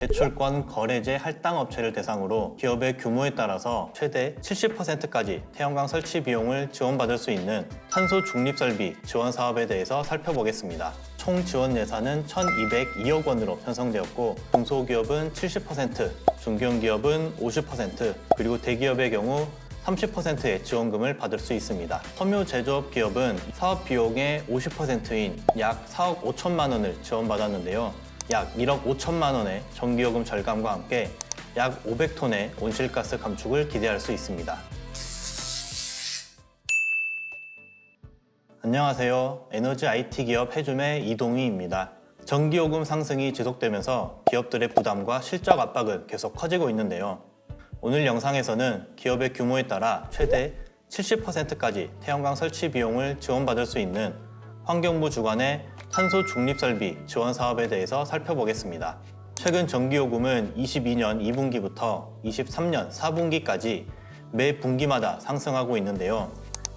대출권 거래제 할당 업체를 대상으로 기업의 규모에 따라서 최대 70%까지 태양광 설치 비용을 지원받을 수 있는 탄소 중립 설비 지원 사업에 대해서 살펴보겠습니다. 총 지원 예산은 1,202억 원으로 편성되었고 중소기업은 70%, 중견기업은 50%, 그리고 대기업의 경우 30%의 지원금을 받을 수 있습니다. 섬유 제조업 기업은 사업 비용의 50%인 약 4억 5천만 원을 지원받았는데요. 약 1억 5천만 원의 전기요금 절감과 함께 약 500톤의 온실가스 감축을 기대할 수 있습니다. 안녕하세요. 에너지 IT 기업 해줌의 이동희입니다. 전기요금 상승이 지속되면서 기업들의 부담과 실적 압박은 계속 커지고 있는데요. 오늘 영상에서는 기업의 규모에 따라 최대 70%까지 태양광 설치 비용을 지원받을 수 있는 환경부 주관의 탄소 중립 설비 지원 사업에 대해서 살펴보겠습니다. 최근 전기요금은 22년 2분기부터 23년 4분기까지 매 분기마다 상승하고 있는데요.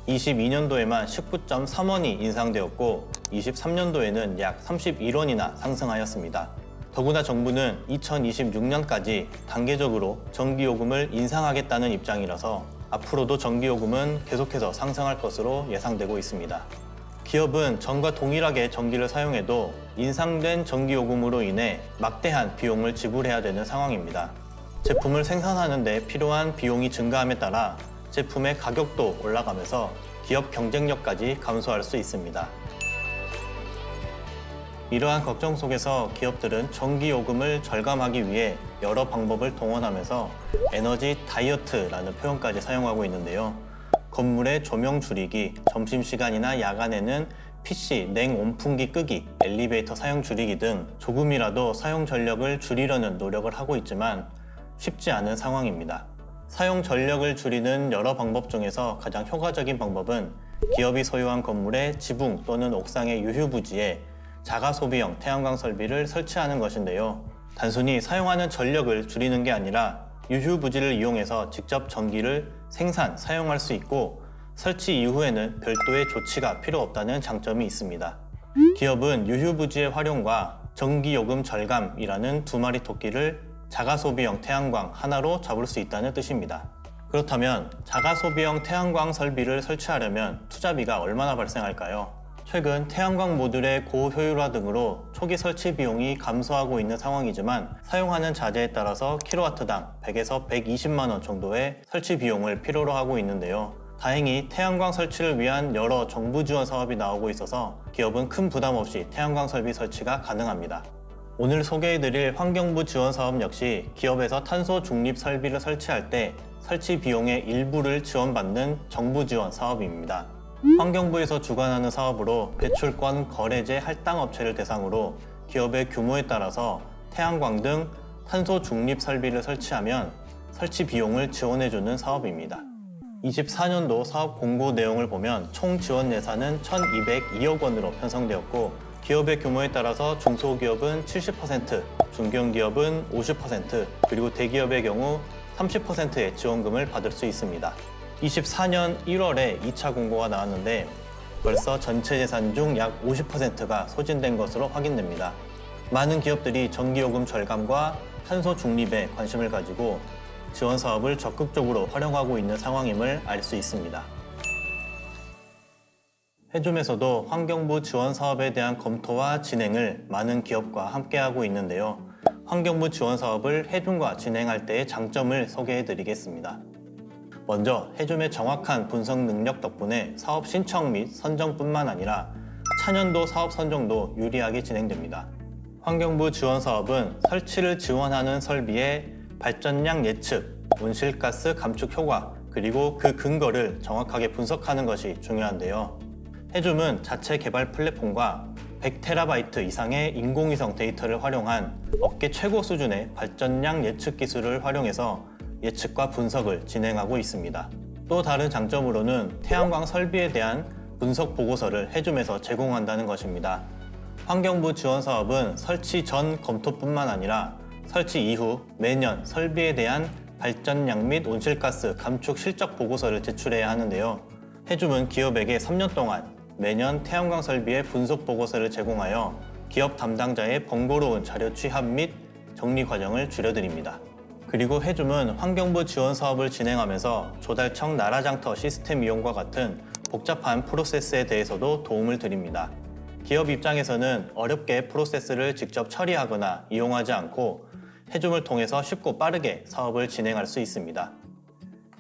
22년도에만 19.3원이 인상되었고 23년도에는 약 31원이나 상승하였습니다. 더구나 정부는 2026년까지 단계적으로 전기요금을 인상하겠다는 입장이라서 앞으로도 전기요금은 계속해서 상승할 것으로 예상되고 있습니다. 기업은 전과 동일하게 전기를 사용해도 인상된 전기요금으로 인해 막대한 비용을 지불해야 되는 상황입니다. 제품을 생산하는 데 필요한 비용이 증가함에 따라 제품의 가격도 올라가면서 기업 경쟁력까지 감소할 수 있습니다. 이러한 걱정 속에서 기업들은 전기요금을 절감하기 위해 여러 방법을 동원하면서 에너지 다이어트라는 표현까지 사용하고 있는데요. 건물의 조명 줄이기, 점심시간이나 야간에는 PC, 냉온풍기 끄기, 엘리베이터 사용 줄이기 등 조금이라도 사용 전력을 줄이려는 노력을 하고 있지만 쉽지 않은 상황입니다. 사용 전력을 줄이는 여러 방법 중에서 가장 효과적인 방법은 기업이 소유한 건물의 지붕 또는 옥상의 유휴부지에 자가소비형 태양광 설비를 설치하는 것인데요. 단순히 사용하는 전력을 줄이는 게 아니라 유휴부지를 이용해서 직접 전기를 생산, 사용할 수 있고 설치 이후에는 별도의 조치가 필요 없다는 장점이 있습니다. 기업은 유휴부지의 활용과 전기요금 절감이라는 두 마리 토끼를 자가소비형 태양광 하나로 잡을 수 있다는 뜻입니다. 그렇다면 자가소비형 태양광 설비를 설치하려면 투자비가 얼마나 발생할까요? 최근 태양광 모듈의 고효율화 등으로 초기 설치 비용이 감소하고 있는 상황이지만 사용하는 자재에 따라서 킬로와트당 100에서 120만 원 정도의 설치 비용을 필요로 하고 있는데요. 다행히 태양광 설치를 위한 여러 정부 지원 사업이 나오고 있어서 기업은 큰 부담 없이 태양광 설비 설치가 가능합니다. 오늘 소개해드릴 환경부 지원 사업 역시 기업에서 탄소 중립 설비를 설치할 때 설치 비용의 일부를 지원받는 정부 지원 사업입니다. 환경부에서 주관하는 사업으로 대출권 거래제 할당 업체를 대상으로 기업의 규모에 따라서 태양광 등 탄소 중립 설비를 설치하면 설치 비용을 지원해주는 사업입니다. 24년도 사업 공고 내용을 보면 총 지원 예산은 1,202억 원으로 편성되었고 기업의 규모에 따라서 중소기업은 70%, 중견기업은 50%, 그리고 대기업의 경우 30%의 지원금을 받을 수 있습니다. 24년 1월에 2차 공고가 나왔는데 벌써 전체 예산 중 약 50%가 소진된 것으로 확인됩니다. 많은 기업들이 전기요금 절감과 탄소 중립에 관심을 가지고 지원 사업을 적극적으로 활용하고 있는 상황임을 알 수 있습니다. 해줌에서도 환경부 지원 사업에 대한 검토와 진행을 많은 기업과 함께하고 있는데요. 환경부 지원 사업을 해줌과 진행할 때의 장점을 소개해드리겠습니다. 먼저 해줌의 정확한 분석 능력 덕분에 사업 신청 및 선정뿐만 아니라 차년도 사업 선정도 유리하게 진행됩니다. 환경부 지원 사업은 설치를 지원하는 설비의 발전량 예측, 온실가스 감축 효과, 그리고 그 근거를 정확하게 분석하는 것이 중요한데요. 해줌은 자체 개발 플랫폼과 100TB 이상의 인공위성 데이터를 활용한 업계 최고 수준의 발전량 예측 기술을 활용해서 예측과 분석을 진행하고 있습니다. 또 다른 장점으로는 태양광 설비에 대한 분석 보고서를 해줌에서 제공한다는 것입니다. 환경부 지원 사업은 설치 전 검토뿐만 아니라 설치 이후 매년 설비에 대한 발전량 및 온실가스 감축 실적 보고서를 제출해야 하는데요. 해줌은 기업에게 3년 동안 매년 태양광 설비의 분석 보고서를 제공하여 기업 담당자의 번거로운 자료 취합 및 격리 과정을 줄여드립니다. 그리고 해줌은 환경부 지원 사업을 진행하면서 조달청 나라장터 시스템 이용과 같은 복잡한 프로세스에 대해서도 도움을 드립니다. 기업 입장에서는 어렵게 프로세스를 직접 처리하거나 이용하지 않고 해줌을 통해서 쉽고 빠르게 사업을 진행할 수 있습니다.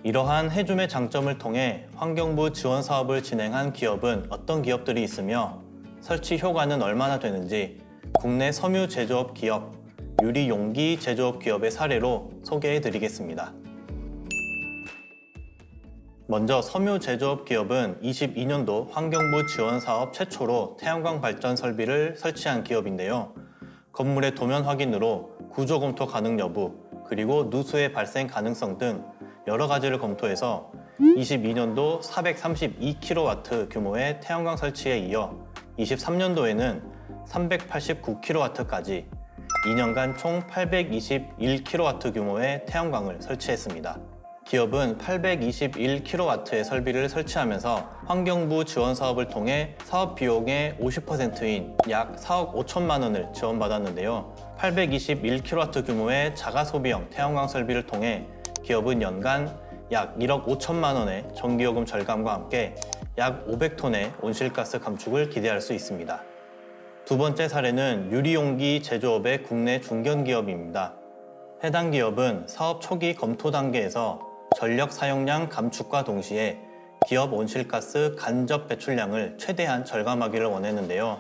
이러한 해줌의 장점을 통해 환경부 지원 사업을 진행한 기업은 어떤 기업들이 있으며 설치 효과는 얼마나 되는지 국내 섬유 제조업 기업, 유리 용기 제조업 기업의 사례로 소개해 드리겠습니다. 먼저 섬유 제조업 기업은 22년도 환경부 지원 사업 최초로 태양광 발전 설비를 설치한 기업인데요. 건물의 도면 확인으로 구조 검토 가능 여부, 그리고 누수의 발생 가능성 등 여러 가지를 검토해서 22년도 432kW 규모의 태양광 설치에 이어 23년도에는 389kW까지 2년간 총 821kW 규모의 태양광을 설치했습니다. 기업은 821kW의 설비를 설치하면서 환경부 지원 사업을 통해 사업 비용의 50%인 약 4억 5천만 원을 지원받았는데요. 821kW 규모의 자가 소비형 태양광 설비를 통해 기업은 연간 약 1억 5천만 원의 전기요금 절감과 함께 약 500톤의 온실가스 감축을 기대할 수 있습니다. 두 번째 사례는 유리용기 제조업의 국내 중견기업입니다. 해당 기업은 사업 초기 검토 단계에서 전력 사용량 감축과 동시에 기업 온실가스 간접 배출량을 최대한 절감하기를 원했는데요.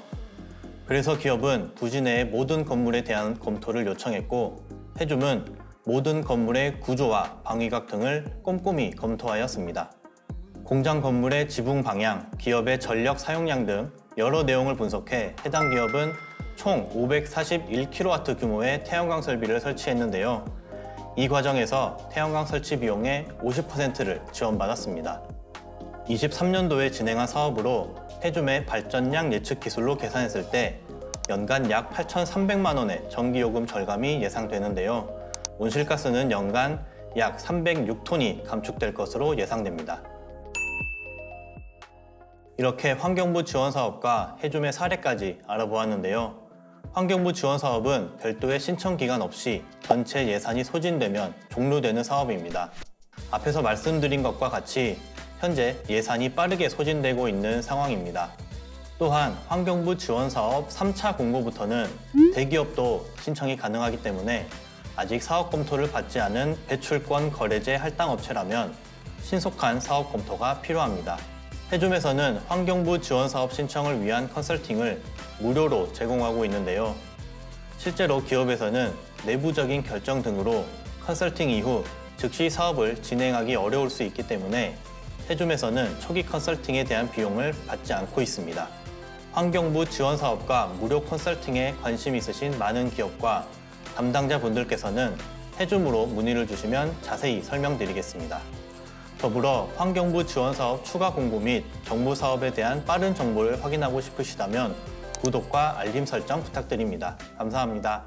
그래서 기업은 부지 내의 모든 건물에 대한 검토를 요청했고 해줌은 모든 건물의 구조와 방위각 등을 꼼꼼히 검토하였습니다. 공장 건물의 지붕 방향, 기업의 전력 사용량 등 여러 내용을 분석해 해당 기업은 총 541kW 규모의 태양광 설비를 설치했는데요. 이 과정에서 태양광 설치 비용의 50%를 지원받았습니다. 23년도에 진행한 사업으로 해줌의 발전량 예측 기술로 계산했을 때 연간 약 8,300만 원의 전기요금 절감이 예상되는데요. 온실가스는 연간 약 306톤이 감축될 것으로 예상됩니다. 이렇게 환경부 지원 사업과 해줌의 사례까지 알아보았는데요. 환경부 지원 사업은 별도의 신청 기간 없이 전체 예산이 소진되면 종료되는 사업입니다. 앞에서 말씀드린 것과 같이 현재 예산이 빠르게 소진되고 있는 상황입니다. 또한 환경부 지원 사업 3차 공고부터는 대기업도 신청이 가능하기 때문에 아직 사업 검토를 받지 않은 배출권 거래제 할당업체라면 신속한 사업 검토가 필요합니다. 해줌에서는 환경부 지원 사업 신청을 위한 컨설팅을 무료로 제공하고 있는데요. 실제로 기업에서는 내부적인 결정 등으로 컨설팅 이후 즉시 사업을 진행하기 어려울 수 있기 때문에 해줌에서는 초기 컨설팅에 대한 비용을 받지 않고 있습니다. 환경부 지원 사업과 무료 컨설팅에 관심 있으신 많은 기업과 담당자분들께서는 해줌으로 문의를 주시면 자세히 설명드리겠습니다. 더불어 환경부 지원 사업 추가 공고 및 정부 사업에 대한 빠른 정보를 확인하고 싶으시다면 구독과 알림 설정 부탁드립니다. 감사합니다.